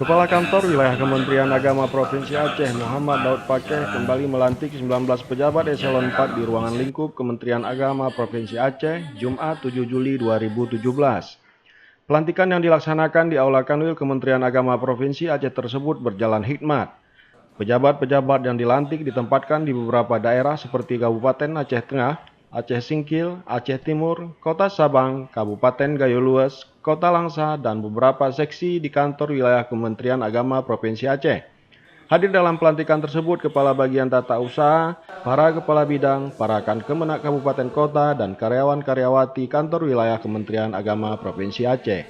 Kepala Kantor Wilayah Kementerian Agama Provinsi Aceh Muhammad Daud Pakeh kembali melantik 19 pejabat eselon 4 di ruangan lingkup Kementerian Agama Provinsi Aceh, Jumat 7 Juli 2017. Pelantikan yang dilaksanakan di Aula Kanwil Kementerian Agama Provinsi Aceh tersebut berjalan hikmat. Pejabat-pejabat yang dilantik ditempatkan di beberapa daerah seperti Kabupaten Aceh Tengah, Aceh Singkil, Aceh Timur, Kota Sabang, Kabupaten Gayo Lues, Kota Langsa, dan beberapa seksi di kantor wilayah Kementerian Agama Provinsi Aceh. Hadir dalam pelantikan tersebut Kepala Bagian Tata Usaha, para Kepala Bidang, para Kemenak Kabupaten Kota, dan karyawan-karyawati kantor wilayah Kementerian Agama Provinsi Aceh.